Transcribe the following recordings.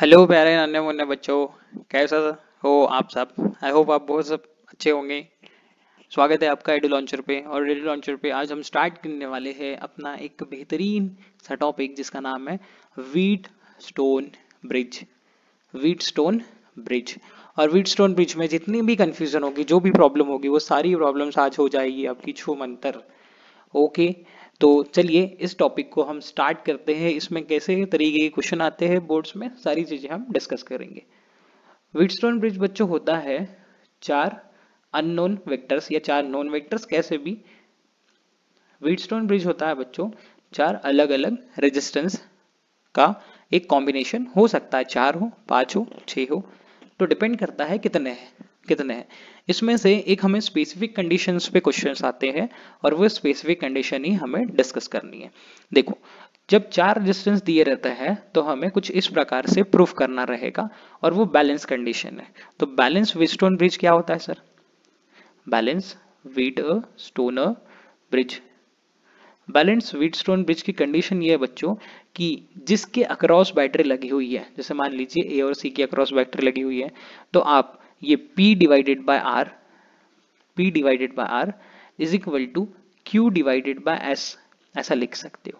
Hello प्यारे नन्हे मुन्ने बच्चों, कैसा हो आप सब। आई होप आप बहुत सब अच्छे होंगे। स्वागत है आपका एडू लॉन्चर पे। और एडू लॉन्चर पे आज हम स्टार्ट करने वाले हैं अपना एक बेहतरीन सा टॉपिक जिसका नाम है wheat stone bridge. Wheat stone bridge. और व्हीट स्टोन ब्रिज में जितनी भी कंफ्यूजन होगी, जो भी प्रॉब्लम होगी, वो सारी प्रॉब्लम्स आज हो जाएगी आपकी छू मंतर। ओके, तो चलिए इस टॉपिक को हम स्टार्ट करते हैं। इसमें कैसे तरीके के क्वेश्चन आते हैं बोर्ड्स में, सारी चीजें हम डिस्कस करेंगे। व्हीटस्टोन ब्रिज बच्चों होता है चार अननोन वेक्टर्स या चार नोन वेक्टर्स, कैसे भी। व्हीटस्टोन ब्रिज होता है बच्चों चार अलग अलग रेजिस्टेंस का एक कॉम्बिनेशन। हो सकता है चार हो, पांच हो, छह हो, तो डिपेंड करता है कितने हैं। इसमें से एक हमें स्पेसिफिक कंडीशंस पे क्वेश्चंस आते हैं और वो स्पेसिफिक कंडीशन ही हमें डिस्कस करनी है। देखो, जब चार रेजिस्टेंस दिए रहते हैं तो हमें कुछ इस प्रकार से प्रूफ करना रहेगा, और वो बैलेंस कंडीशन है। तो बैलेंस व्हीटस्टोन ब्रिज क्या होता है sir? Balance Wheatstone bridge. Balance Wheatstone bridge की कंडीशन ये है बच्चों कि जिसके अक्रॉस बैटरी लगी हुई है, जैसे मान लीजिए ए और सी के अक्रॉस बैटरी लगी हुई है, तो आप ये P divided by R is equal to Q divided by S ऐसा लिख सकते हो।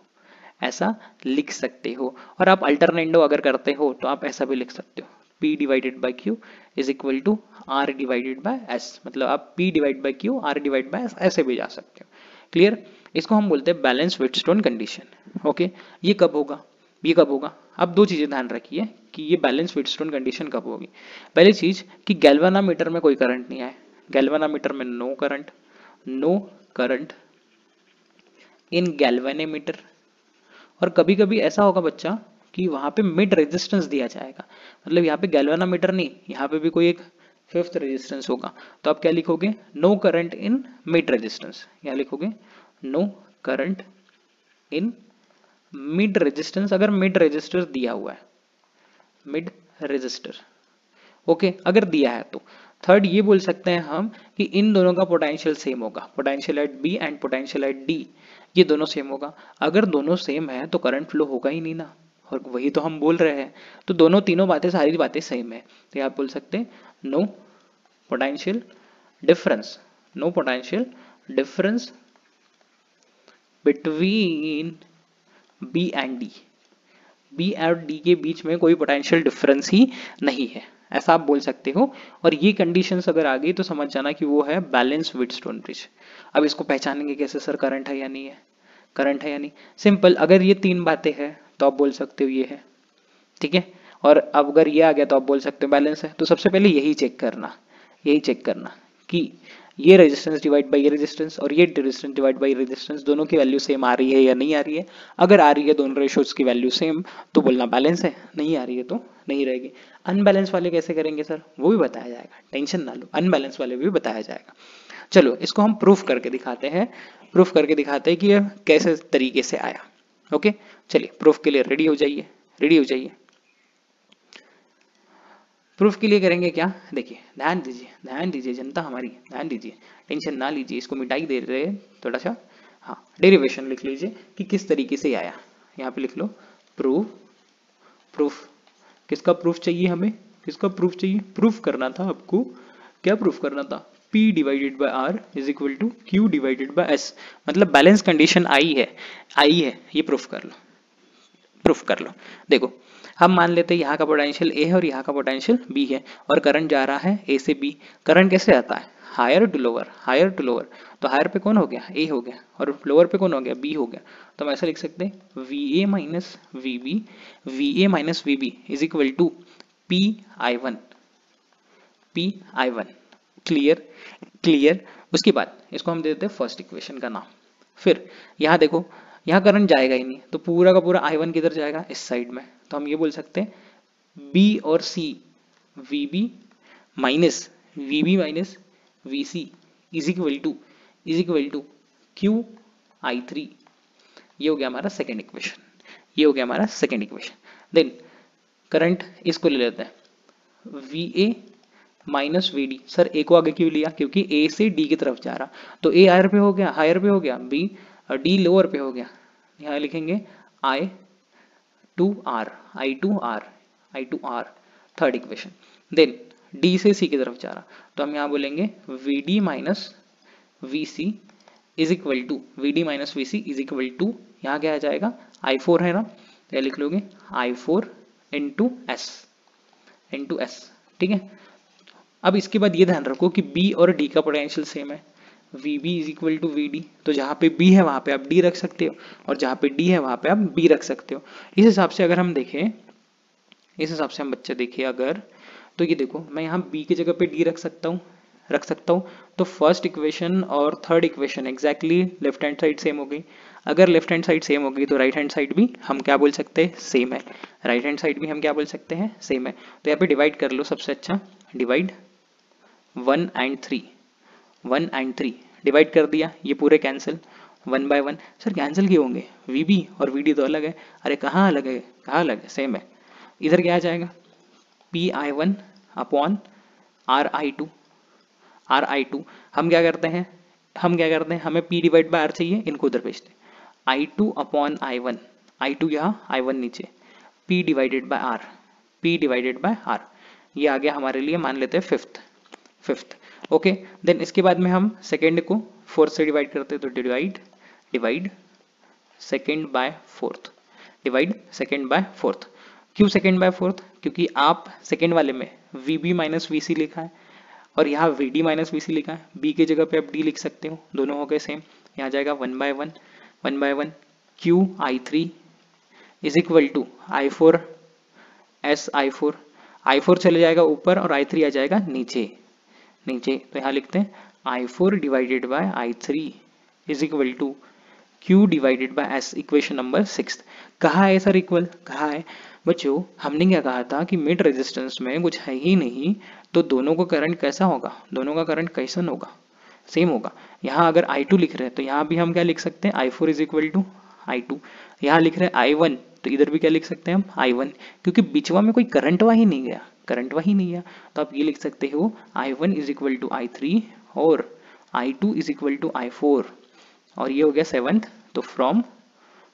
ऐसा लिख सकते हो। और आप अल्टरनेंडो अगर करते हो तो आप ऐसा भी लिख सकते हो, P divided by Q is equal to R divided by S। मतलब आप P divide by Q R divide by S ऐसे भी जा सकते हो। क्लियर? इसको हम बोलते हैं बैलेंस व्हीटस्टोन कंडीशन। ओके, ये कब होगा? ये कब होगा? अब दो चीजें ध्यान रखिए कि ये बैलेंस व्हीटस्टोन कंडीशन कब होगी। पहली चीज कि गैल्वेनोमीटर में कोई करंट नहीं आए। गैल्वेनोमीटर में नो करंट इन गैल्वेनोमीटर। और कभी कभी ऐसा होगा बच्चा कि वहां पे मिड रेजिस्टेंस दिया जाएगा। मतलब यहाँ पे गैल्वेनोमीटर नहीं, यहाँ पे भी कोई एक फिफ्थ रेजिस्टेंस होगा। तो आप क्या लिखोगे? No current in mid resistance. यहाँ लिखोगे no current in mid resistance, अगर मिड रेजिस्टर दिया हुआ है। मिड रेजिस्टर, ओके, अगर दिया है तो। थर्ड ये बोल सकते हैं हम कि इन दोनों का पोटेंशियल सेम होगा। Potential at B and potential at D, ये दोनों सेम होगा। अगर दोनों सेम है तो करंट फ्लो होगा ही नहीं ना, और वही तो हम बोल रहे हैं। तो दोनों तीनों बातें, सारी बातें सेम है, तो आप बोल सकते हैं no potential difference. No potential difference between B and D. B और डी के बीच में कोई पोटेंशियल डिफरेंस ही नहीं है, ऐसा आप बोल सकते हो। और ये कंडीशंस अगर आ गई तो समझ जाना कि वो है बैलेंस व्हीटस्टोन ब्रिज। अब इसको पहचानेंगे कैसे सर? करंट है या नहीं है, करंट है या नहीं? सिंपल, अगर ये तीन बातें हैं तो आप बोल सकते हो ये है, ठीक है। और अब अगर ये आ गया तो आप बोल सकते हो बैलेंस है। तो सबसे पहले यही चेक करना कि ये रेजिस्टेंस डिवाइड बाई ये रेजिस्टेंस और ये रेजिस्टेंस डिवाइड बाई रेजिस्टेंस, दोनों की वैल्यू सेम आ रही है या नहीं आ रही है। अगर आ रही है दोनों रेशोज की वैल्यू सेम, तो बोलना बैलेंस है। नहीं आ रही है तो नहीं रहेगी। अनबैलेंस वाले कैसे करेंगे सर? वो भी बताया जाएगा, टेंशन ना लो, अनबैलेंस वाले भी बताया जाएगा। चलो इसको हम प्रूफ करके दिखाते हैं। प्रूफ करके दिखाते हैं कि ये कैसे तरीके से आया। ओके, चलिए प्रूफ के लिए रेडी हो जाइए, रेडी हो जाइए। प्रूफ के लिए करेंगे क्या? देखिए, ध्यान दीजिए जनता हमारी, ध्यान दीजिए, टेंशन ना लीजिए, इसको मिटाई दे रहे हैं थोड़ा सा। हाँ, डेरिवेशन लिख लीजिए कि किस तरीके से आया। यहाँ पे लिख लो प्रूफ। प्रूफ किसका प्रूफ चाहिए हमें? किसका प्रूफ चाहिए? प्रूफ करना था आपको। क्या प्रूफ करना था? P divided by R is equal to Q divided by S। मतलब बैलेंस कंडीशन आई है, ये प्रूफ कर लो, प्रूफ कर लो। देखो, हम मान लेते हैं यहाँ का पोटेंशियल ए है और यहाँ का पोटेंशियल बी है, और करंट जा रहा है ए से बी। करंट कैसे आता है? Higher to lower, higher to lower. तो हायर पे कौन हो गया? ए हो गया, और लोअर पे कौन हो गया? बी हो गया। तो हम ऐसा लिख सकते हैं V A minus V B, V A minus V B is equal to P I one, P I one. Clear? Clear. उसके बाद इसको हम दे देते हैं फर्स्ट इक्वेशन का नाम। फिर यहाँ देखो, यहाँ करंट जाएगा ही नहीं, तो पूरा का पूरा आई वन किधर जाएगा? इस साइड में। तो हम ये बोल सकते हैं बी और C, V B minus V C is equal to Q I three. ये हो गया हमारा सेकेंड इक्वेशन, ये हो गया हमारा सेकेंड इक्वेशन। देन करंट इसको ले लेते हैं V A minus V D. Sir A को आगे क्यों लिया? क्योंकि ए से डी की तरफ जा रहा, तो ए हायर पे हो गया, हायर पे हो गया, बी डी लोअर पे हो गया। यहाँ लिखेंगे I two R, I two R, I to R, third equation. Then D से C की तरफ जा रहा, तो हम यहाँ बोलेंगे VD minus VC is equal to VD minus VC is equal to, यहाँ क्या आ जाएगा I4 है ना, तो लिख लोगे I4 इंटू S, ठीक है। अब इसके बाद ये ध्यान रखो कि B और D का पोटेंशियल सेम है, VB is equal to VD, तो जहाँ पे B है वहाँ पे आप D रख सकते हो और जहाँ पे D है वहाँ पे आप B रख सकते हो। इस हिसाब से अगर हम देखें, इस हिसाब से हम बच्चे देखें अगर, तो ये देखो मैं यहाँ B की जगह पे D रख सकता हूँ, तो फर्स्ट इक्वेशन और third equation exactly left hand side same हो गई। अगर लेफ्ट हैंड साइड सेम हो गई तो राइट हैंड साइड भी हम क्या बोल सकते हैं, सेम है। राइट हैंड साइड भी हम क्या बोल सकते हैं, सेम है। तो यहाँ पे डिवाइड कर लो, सबसे अच्छा डिवाइड 1 and 3 डिवाइड कर दिया, ये पूरे कैंसिल 1 by 1। सर कैंसिल क्यों होंगे, VB और VD तो अलग है। अरे कहाँ अलग है, कहाँ अलग है, सेम है। इधर क्या आ जाएगा PI1 अपॉन RI2। हम क्या करते हैं, हमें P डिवाइड बाय R चाहिए, इनको उधर भेजते हैं। I2 अपॉन I1, I2 यहाँ I1 नीचे, P डिवाइडेड बाय R, ये आ गया हमारे लिए, मान लेते हैं फिफ्थ। ओके, देन इसके बाद में हम सेकेंड को फोर्थ से डिवाइड करते हैं, तो डिवाइड सेकेंड बाय फोर्थ। क्यों सेकेंड बाय फोर्थ, क्योंकि आप सेकेंड वाले में VB माइनस VC लिखा है और यहाँ VD माइनस VC लिखा है, B की जगह पे आप D लिख सकते हो, दोनों हो गए सेम। यहाँ जाएगा 1 by 1 Q I3 is equal to I4 S I4 चले जाएगा ऊपर और I3 आ जाएगा नीचे। तो यहाँ लिखते हैं I4 divided by I3 is equal to Q divided by S, equation number 6। कहाँ है सर इक्वल, कहाँ है बच्चों, हमने क्या कहा था कि मिड रेजिस्टेंस में कुछ है ही नहीं, तो दोनों का करंट कैसा होगा, दोनों का करंट कैसन होगा, सेम होगा। यहाँ अगर I2 लिख रहे हैं तो यहाँ भी हम क्या लिख सकते हैं, I4 is equal to I2। यहाँ लिख रहे हैं I1, तो इधर भी क्या लिख सकते हैं हम I1, क्योंकि बीचवा में कोई करंट वही नहीं गया, तो आप ये लिख सकते हो I1 is equal to I3 और I2 is equal to I4, और ये हो गया 7th। तो फ्रॉम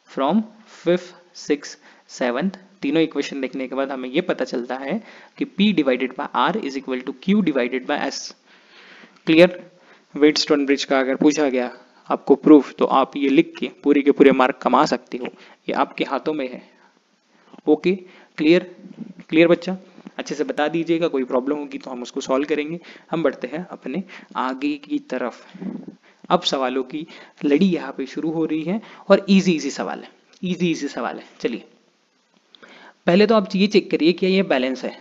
5th 6th 7th तीनों इक्वेशन देखने के बाद हमें ये पता चलता है कि P divided by R is equal to Q divided by S। Clear. Wheatstone bridge का अगर पूछा गया आपको प्रूफ, तो आप ये लिख के पूरे के पूरे मार्क कमा सकते हो, ये आपके हाथों में है। ओके, क्लियर बच्चा, अच्छे से बता दीजिएगा, कोई प्रॉब्लम होगी तो हम उसको सॉल्व करेंगे। हम बढ़ते हैं अपने आगे की तरफ। अब सवालों की लड़ी यहाँ पे शुरू हो रही है और इजी सवाल है। चलिए पहले तो आप ये चेक करिए कि ये बैलेंस है।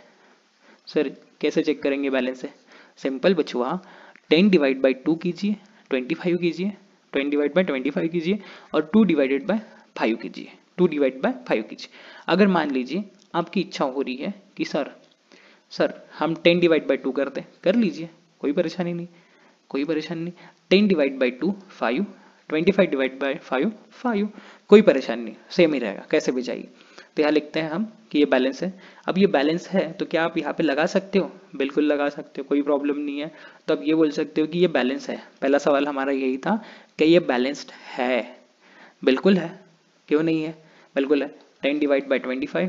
सर कैसे चेक करेंगे बैलेंस है, सिंपल बचुआ, 10 डिवाइड बाई 2 कीजिए, 25 कीजिए, 10 डिवाइड बाई 25 कीजिए और 2 डिवाइडेड बाय 5 कीजिए। अगर मान लीजिए आपकी इच्छा हो रही है कि सर हम 10 डिवाइड बाई 2 कर लीजिए, कोई परेशानी नहीं। 10 डिवाइड बाई 2 5, 25 डिवाइड बाई 5, कोई परेशानी नहीं, सेम ही रहेगा, कैसे भी जाइए। तो यहाँ लिखते हैं हम कि ये बैलेंस है। अब ये बैलेंस है तो क्या आप यहाँ पे लगा सकते हो, बिल्कुल लगा सकते हो, कोई प्रॉब्लम नहीं है। तो अब ये बोल सकते हो कि ये बैलेंस है। पहला सवाल हमारा यही था कि ये बैलेंस्ड है, बिल्कुल है, क्यों नहीं है, बिल्कुल है। 10 divide by 25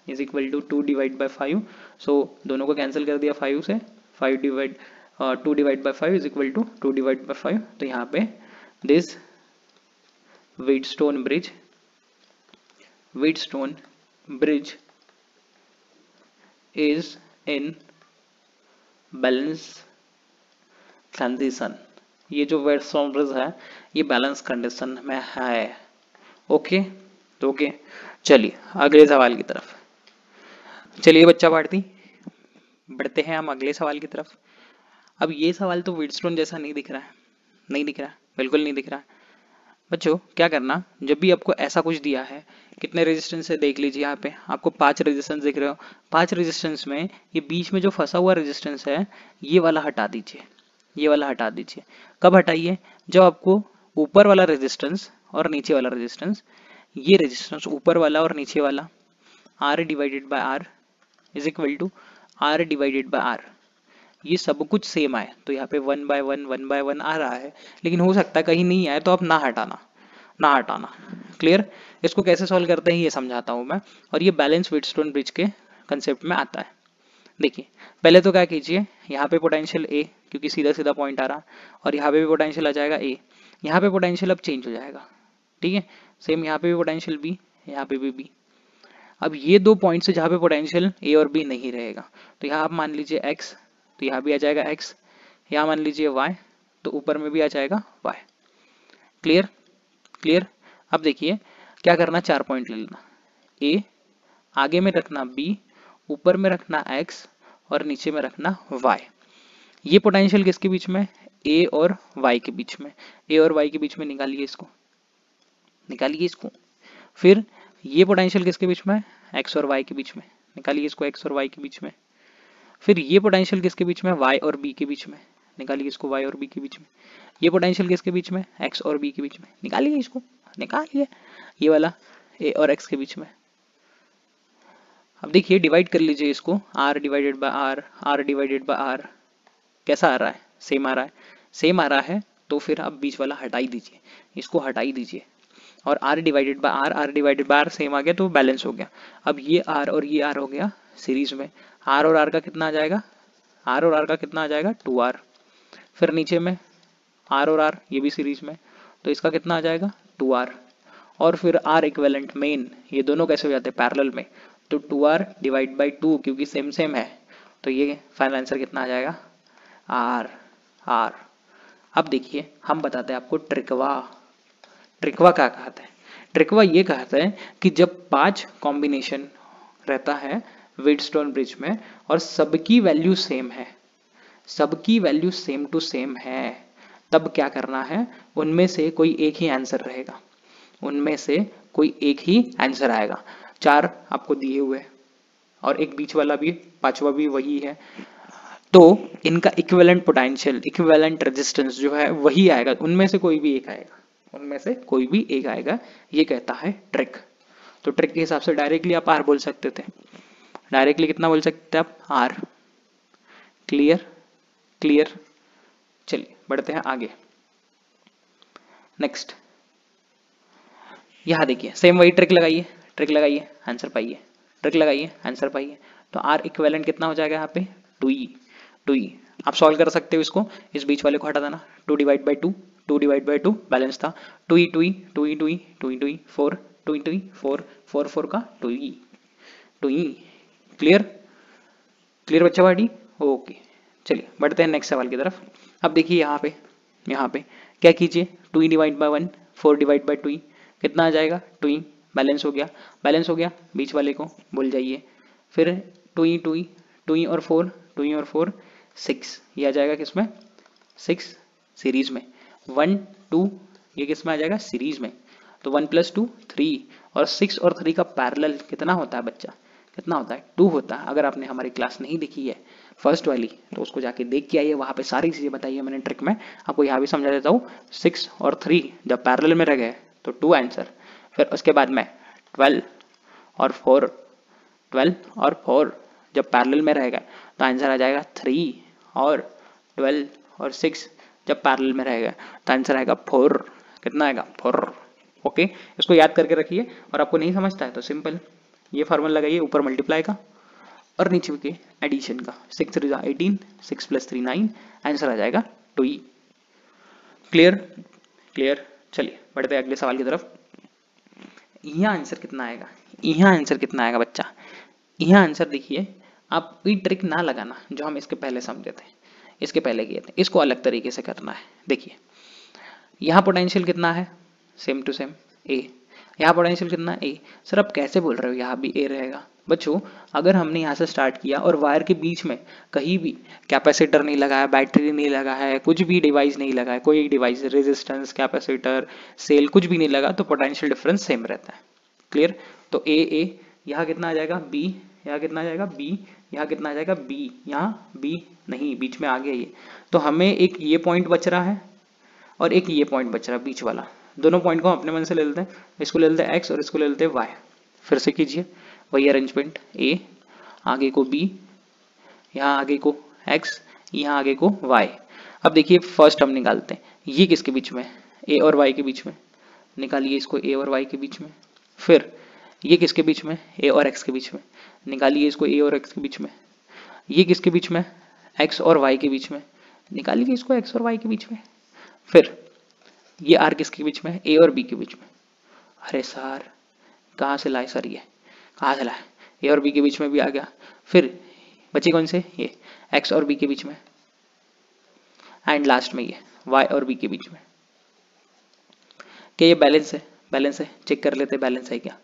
is equal to 2 divide by 5, so दोनों को कैंसिल कर दिया 5 से, 2 divide by 5 is equal to 2 divide by 5। तो यहाँ पे this Wheatstone bridge is in balance condition. ये जो व्हीटस्टोन ब्रिज है ये बैलेंस कंडीशन में है। ओके, तो ओके, चलिए अगले सवाल की तरफ। चलिए बच्चा पार्टी, बढ़ते हैं हम अगले सवाल की तरफ। अब ये सवाल तो व्हीटस्टोन जैसा नहीं दिख रहा है, बिल्कुल नहीं दिख रहा है। बच्चों क्या करना, जब भी आपको ऐसा कुछ दिया है, कितने रेजिस्टेंस है देख लीजिए, यहाँ पे आपको 5 रेजिस्टेंस दिख रहे हो। 5 रेजिस्टेंस में ये बीच में जो फंसा हुआ रेजिस्टेंस है ये वाला हटा दीजिए। कब हटाइए, जब आपको ऊपर वाला रेजिस्टेंस और नीचे वाला रेजिस्टेंस, ये रेजिस्टेंस ऊपर वाला और नीचे वाला R divided by R is equal to R divided by R, ये सब कुछ सेम आए। तो यहाँ पे 1 by 1 आ रहा है, लेकिन हो सकता है कहीं नहीं आए, तो आप ना हटाना। क्लियर। इसको कैसे सॉल्व करते हैं ये समझाता हूँ मैं। और ये बैलेंस व्हीटस्टोन ब्रिज के कंसेप्ट में आता है। देखिए पहले तो क्या कीजिए, यहाँ पे पोटेंशियल ए, क्योंकि सीधा सीधा पॉइंट आ रहा, और यहाँ पे भी पोटेंशियल आ जाएगा ए, यहाँ पे पोटेंशियल अब चेंज हो जाएगा, ठीक है। सेम यहाँ पे भी पोटेंशियल बी, यहाँ पे भी बी। अब ये दो पॉइंट्स जहाँ पे पोटेंशियल ए और बी नहीं रहेगा, तो यहाँ आप मान लीजिए एक्स, तो यहाँ भी आ जाएगा एक्स, यहाँ मान लीजिए वाई, तो ऊपर में भी आ जाएगा वाई। Clear clear. अब देखिए क्या करना, 4 पॉइंट ले लेना, ए, आगे में रखना बी, ऊपर में रखना x और नीचे में रखना y। ये पोटेंशियल किसके बीच में, a और y के बीच में, a और y के बीच में निकालिए इसको, निकालिए इसको। फिर ये पोटेंशियल किसके बीच में, x और y के बीच में, निकालिए इसको, x और y के बीच में। फिर ये पोटेंशियल किसके बीच में, y और b के बीच में, निकालिए इसको, y और b के बीच में। ये पोटेंशियल किसके बीच में, x और b के बीच में, निकालिए इसको, निकालिए। ये वाला a और x के बीच में। अब देखिए डिवाइड कर लीजिए इसको, r divided by r, r divided by r, कैसा आ रहा है, सेम आ रहा है, सेम आ रहा है। तो फिर आप बीच वाला हटा ही दीजिए, इसको हटा ही दीजिए, और r divided by r, r divided by r same आ गया तो बैलेंस हो गया। अब ये r और ये r हो गया सीरीज में, r और r का कितना आ जाएगा, r और r का कितना आ जाएगा 2r। फिर नीचे में r और r ये भी सीरीज में, तो इसका कितना आ जाएगा 2r। और फिर r इक्विवेलेंट मेन, ये दोनों कैसे हो जाते हैं पैरेलल में, तो 2r डिवाइड बाई 2, क्योंकि सेम सेम है, तो ये फाइनल आंसर कितना आ जाएगा r r। अब देखिए हम बताते हैं आपको ट्रिकवा, ट्रिकवा क्या कहते हैं, ट्रिकवा ये कहते हैं कि जब 5 कॉम्बिनेशन रहता है व्हीटस्टोन ब्रिज में और सबकी वैल्यू सेम है, सबकी वैल्यू सेम टू सेम है, तब क्या करना है, उनमें से कोई एक ही आंसर रहेगा, उनमें से कोई एक ही आंसर आएगा। 4 आपको दिए हुए और एक बीच वाला भी, 5वां भी वही है, तो इनका इक्विवेलेंट पोटेंशियल, इक्विवेलेंट रेजिस्टेंस जो है वही आएगा, उनमें से कोई भी एक आएगा, उनमें से कोई भी एक आएगा, ये कहता है ट्रिक। तो ट्रिक के हिसाब से डायरेक्टली आप आर बोल सकते थे, डायरेक्टली कितना बोल सकते थे आप, आर। Clear clear. चलिए बढ़ते हैं आगे। नेक्स्ट यहां देखिए सेम वही ट्रिक लगाइए, ट्रिक लगाइए आंसर पाइए, ट्रिक लगाइए आंसर पाइए। तो आर इक्विवेलेंट कितना हो जाएगा यहाँ पे 2e, 2e। आप सॉल्व कर सकते हो इसको, इस बीच वाले को हटा देना, 2 divide by 2, 2 divide by 2 balance था, 2e 2e 2e 2e 2e 2e 4, 2e 2e 4, 4 4 का 2e 2e। क्लियर क्लियर बच्चा वाडी, ओके। चलिए बढ़ते हैं नेक्स्ट सवाल की तरफ। अब देखिए यहाँ पे क्या कीजिए, 2e divide by 1, 4 divide by 2e, कितना आ जाएगा 2e, बैलेंस हो गया, बैलेंस हो गया, बीच वाले को भूल जाइए। फिर 2e 2e 2e और 4, 2e और 4 6, ये आ जाएगा किसमें 6 सीरीज में, 1 2 ये किसमें आ जाएगा सीरीज में, तो 1 + 2 3, और 6 और 3 का पैरेलल कितना होता है बच्चा, कितना होता है 2 होता है। अगर आपने हमारी क्लास नहीं देखी है फर्स्ट वाली तो उसको जाके देख के आइए, वहां पे सारी चीजें बताई है मैंने ट्रिक में, आपको यहाँ भी समझा देता हूँ। 6 और 3 जब पैरेलल में रह गए तो 2 आंसर, फिर उसके बाद में 12 और 4, 12 और 4 जब पैरेलल में रहेगा तो आंसर आ जाएगा 3, और 12 और 6 जब पैरेलल में रहेगा तो आंसर आएगा 4, कितना आएगा 4। ओके, इसको याद करके रखिए, और आपको नहीं समझता है तो सिंपल ये फार्मूला लगाइए, ऊपर मल्टीप्लाई का और नीचे के एडिशन का, 6 3 18, 6 + 3 9, आंसर आ जाएगा 2e। Clear clear. चलिए बढ़ते हैं अगले सवाल की तरफ। यहाँ आंसर कितना आएगा, यहाँ आंसर कितना आएगा बच्चा, यहाँ आंसर देखिए, आप ये ट्रिक ना लगाना जो हम इसके पहले समझे थे, इसके पहले किए थे, इसको अलग तरीके से करना है। देखिए यहाँ पोटेंशियल कितना है, सेम टू सेम ए, यहाँ पोटेंशियल कितना है ए। सर आप कैसे बोल रहे हो यहाँ भी ए रहेगा, बच्चों अगर हमने यहाँ से स्टार्ट किया और वायर के बीच में कहीं भी कैपेसिटर नहीं लगा है, बैटरी नहीं लगा है, कुछ भी डिवाइस नहीं लगा है, कोई डिवाइस रेजिस्टेंस कैपेसिटर सेल कुछ भी नहीं लगा, तो पोटेंशियल डिफरेंस सेम रहता है। क्लियर। तो ए यहाँ कितना आ जाएगा बी, यहाँ कितना आ जाएगा बी, यहाँ कितना आ जाएगा बी, यहाँ बी नहीं, बीच में आ गया ये, तो हमें एक ये पॉइंट बच रहा है और एक ये पॉइंट बच रहा है बीच वाला, दोनों पॉइंट को अपने मन से ले लेते हैं, इसको ले लेते हैं एक्स और इसको ले लेते हैं वाई। फिर से कीजिए वही अरेंजमेंट, ए आगे को बी, यहाँ आगे को एक्स, यहाँ आगे को वाई। अब देखिए फर्स्ट हम निकालते हैं, ये किसके बीच में, ए और वाई के बीच में, निकालिए इसको ए और वाई के बीच में। फिर ये किसके बीच में, ए और एक्स के बीच में, निकालिए इसको ए और एक्स के बीच में। ये किसके बीच में, एक्स और वाई के बीच में, निकालिए इसको एक्स और वाई के बीच में। फिर ये आर किसके बीच में, ए और बी के बीच में। अरे सर कहाँ से लाए सर, ये कहाँ से लाए, ए और बी के बीच में भी आ गया। फिर बची कौन से, ये एक्स और बी के बीच में, एंड लास्ट में ये वाई और बी के बीच में। क्या ये बैलेंस है, बैलेंस है, चेक कर लेते हैं बैलेंस है क्या,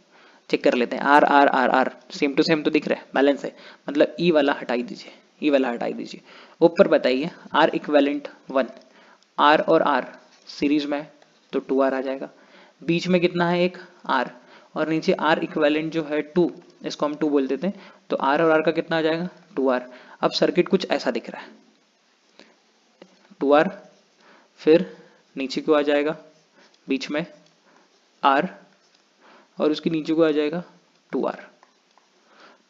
चेक कर लेते हैं। R R R R same to same तो दिख रहा है, बैलेंस है, मतलब ई वाला हटाई दीजिए, ई वाला हटाई दीजिए। ऊपर बताइए आर इक्वेलेंट 1, आर और आर सीरीज में है तो 2r आ जाएगा। बीच में कितना है, एक आर, और नीचे आर इक्वेलेंट जो है 2, इसको हम 2 बोल देते हैं, तो आर और आर का कितना आ जाएगा, 2r। अब सर्किट कुछ ऐसा दिख रहा है, 2r, फिर नीचे को आ जाएगा बीच में r, और उसके नीचे को आ जाएगा 2r।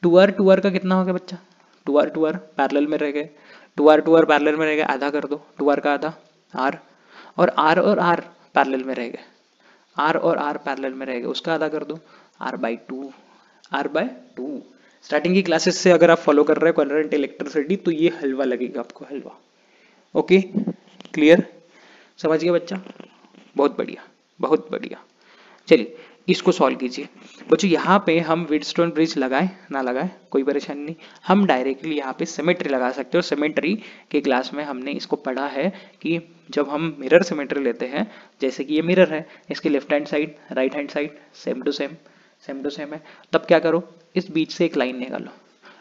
2r का कितना हो गया बच्चा, 2r पैरेलल में रह गए, 2r पैरेलल में रह गए, आधा कर दो, 2r का आधा r, और r पैरेलल में रह गए, r और r पैरेलल में रह गए, उसका आधा कर दो, r/2, r/2। स्टार्टिंग की क्लासेस से अगर आप फॉलो कर रहे हैं करंट इलेक्ट्रिसिटी तो ये हलवा लगेगा आपको, हलवा। ओके क्लियर, समझ गया बच्चा, बहुत बढ़िया बहुत बढ़िया। चलिए इसको सॉल्व कीजिए बच्चों। यहाँ पे हम व्हीटस्टोन ब्रिज लगाए ना लगाए कोई परेशानी नहीं, हम डायरेक्टली यहाँ पे सिमेट्री लगा सकते हो। सिमेट्री के क्लास में हमने इसको पढ़ा है कि जब हम मिरर सिमेट्री लेते हैं, जैसे कि ये मिरर है, इसकी left hand side right hand side same to same है, तब क्या करो, इस बीच से एक लाइन निकालो,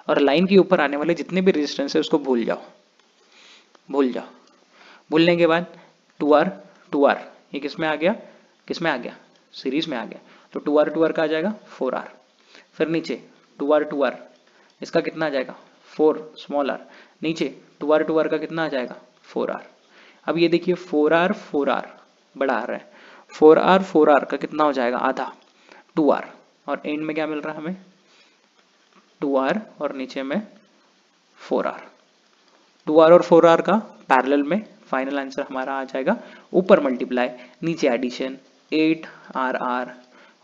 और लाइन के ऊपर आने वाले जितने भी रेजिस्टेंस है उसको भूल जाओ। भूलने के बाद 2r ये किसमें आ गया, सीरीज में आ गया, तो 2r का आ जाएगा 4r। फिर नीचे 2r इसका कितना आ जाएगा 4 स्मॉल r, नीचे 2r का कितना आ जाएगा 4r। अब ये देखिए 4r बड़ा आ रहा है, 4r का कितना हो जाएगा आधा 2r, और एंड में क्या मिल रहा है हमें 2r और नीचे में 4r। 2r और 4r का पैरेलल में फाइनल आंसर हमारा आ जाएगा, ऊपर मल्टीप्लाई नीचे एडिशन 8r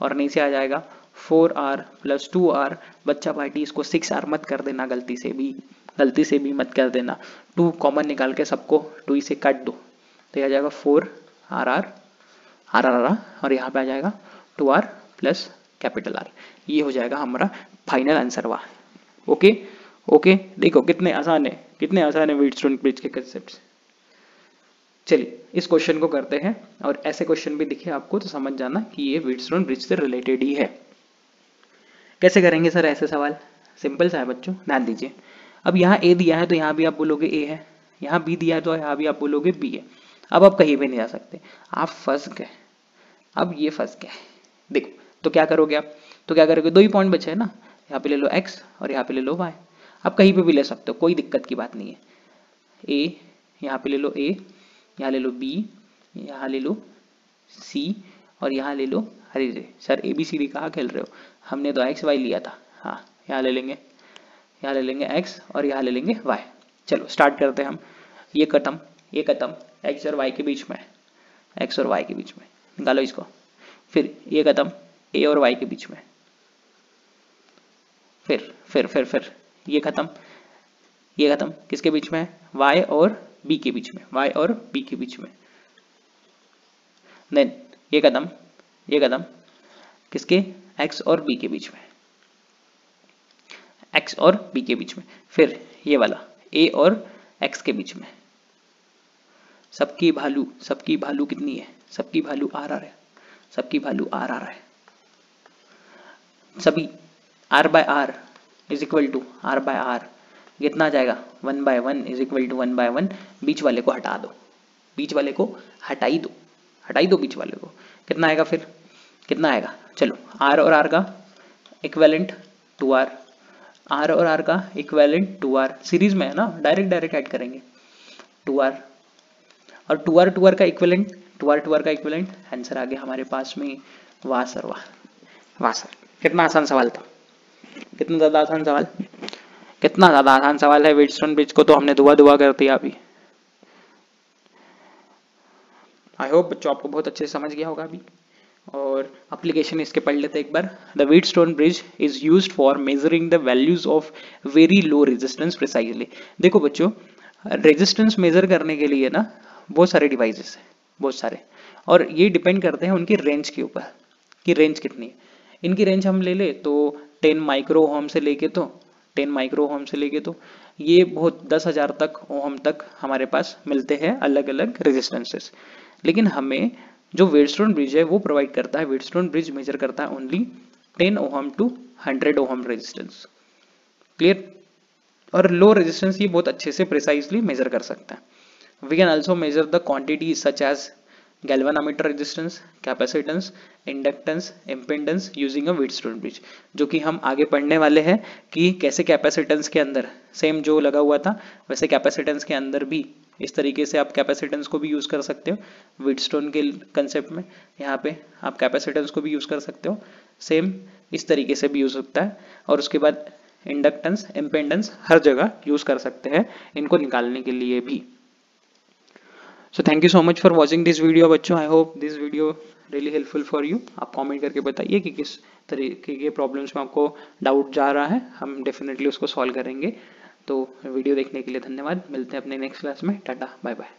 और नीचे आ जाएगा 4r प्लस 2r। बच्चा पार्टी इसको 6r मत कर देना, गलती से भी मत कर देना, 2 कॉमन निकाल के सबको 2 से काट दो, तो आ जाएगा 4r और यहाँ पे आ जाएगा 2r प्लस कैपिटल R। ये हो जाएगा हमारा फाइनल आंसर हुआ। ओके देखो कितने आसान है व्हीटस्टोन ब्रिज के कंसेप्ट। चलिए इस क्वेश्चन को करते हैं, और ऐसे क्वेश्चन भी दिखे आपको तो समझ जाना कि ये व्हीटस्टोन ब्रिज से रिलेटेड ही है। कैसे करेंगे सर ऐसे सवाल, सिंपल सा है बच्चों, ध्यान दीजिए। अब यहाँ ए दिया है तो यहाँ भी आप बोलोगे ए है, यहाँ बी दिया है तो यहाँ भी आप बोलोगे बी है। अब आप कहीं भी नहीं जा सकते, आप फंस गए, अब ये फंस गए। देखो तो क्या करोगे आप, तो क्या करोगे, 2 ही पॉइंट बचे हैं ना, यहाँ पे ले लो x और यहाँ पे ले लो y। आप कहीं पे भी ले सकते हो, कोई दिक्कत की बात नहीं है। a यहाँ पे ले लो a, यहाँ ले लो b, यहाँ ले लो c, और यहाँ ले लो, अरे सर ABCD कहाँ खेल रहे हो, हमने तो x y लिया था। हाँ यहाँ ले लेंगे x और यहाँ ले लेंगे y। चलो स्टार्ट करते हैं हम। ये खत्म x और y के बीच में, निकालो इसको। फिर ये खत्म a और y के बीच में, फिर ये खत्म किसके बीच में, y और b के बीच में, देन ये खत्म किसके, x और b के बीच में, फिर ये वाला a और x के बीच में। सबकी भालू कितनी है, सबकी भालू r है, सभी r/r is equal to r/r कितना आ जाएगा 1/1 इज इक्वल टू 1/1। बीच वाले को हटा दो, हटाई दो बीच वाले को, कितना आएगा, फिर कितना आएगा, चलो r और r का इक्विवेलेंट 2r, सीरीज में है ना, डायरेक्ट ऐड करेंगे 2r और 2r का इक्विवेलेंट आंसर आ गया हमारे पास में। वाह सर कितना आसान सवाल था, कितना ज्यादा आसान सवाल है। व्हीटस्टोन ब्रिज को तो हमने दुआ कर दिया अभी। आई होप बच्चों आपको बहुत अच्छे से समझ गया होगा अभी। और एप्लीकेशन इसके पढ़ लेते हैं एक बार। The Wheatstone bridge is used for measuring the values of very low resistance precisely. देखो बच्चों, रेजिस्टेंस मेजर करने के लिए ना बहुत सारे डिवाइसेस हैं, बहुत सारे, और ये डिपेंड करते हैं उनकी रेंज के ऊपर कि रेंज कितनी है। इनकी रेंज हम ले ले तो 10 माइक्रो ओम से लेके तो 10 माइक्रो ओम से लेके तो ये बहुत 10,000 तक ओम तक हमारे पास मिलते हैं अलग अलग रेजिस्टेंसेस। लेकिन हमें जो व्हीटस्टोन ब्रिज है वो प्रोवाइड करता है, व्हीटस्टोन ब्रिज मेजर करता है only 10 ohm to 100 ohm resistance. Clear? और लो रेजिस्टेंस ये बहुत अच्छे से प्रिसाइजली मेजर कर सकता है। We can also measure the quantity such as galvanometer resistance, capacitance, inductance, impedance using a Wheatstone bridge, जो कि हम आगे पढ़ने वाले हैं कि कैसे कैपेसिटेंस के अंदर सेम जो लगा हुआ था वैसे कैपेसिटेंस के अंदर भी इस तरीके से आप कैपेसिटेंस को भी यूज कर सकते हो। व्हीटस्टोन के कंसेप्ट में यहाँ पे आप कैपेसिटेंस को भी यूज कर सकते हो, सेम इस तरीके से भी यूज होता है। और उसके बाद इंडक्टेंस, इम्पेडेंस हर जगह यूज कर सकते हैं इनको निकालने के लिए भी। So thank you so much for watching this video बच्चों। I hope this video really helpful for you. आप कमेंट करके बताइए कि किस तरीके के प्रॉब्लम्स में आपको डाउट जा रहा है, हम डेफिनेटली उसको सॉल्व करेंगे। तो वीडियो देखने के लिए धन्यवाद, मिलते हैं अपने नेक्स्ट क्लास में। Tata bye bye.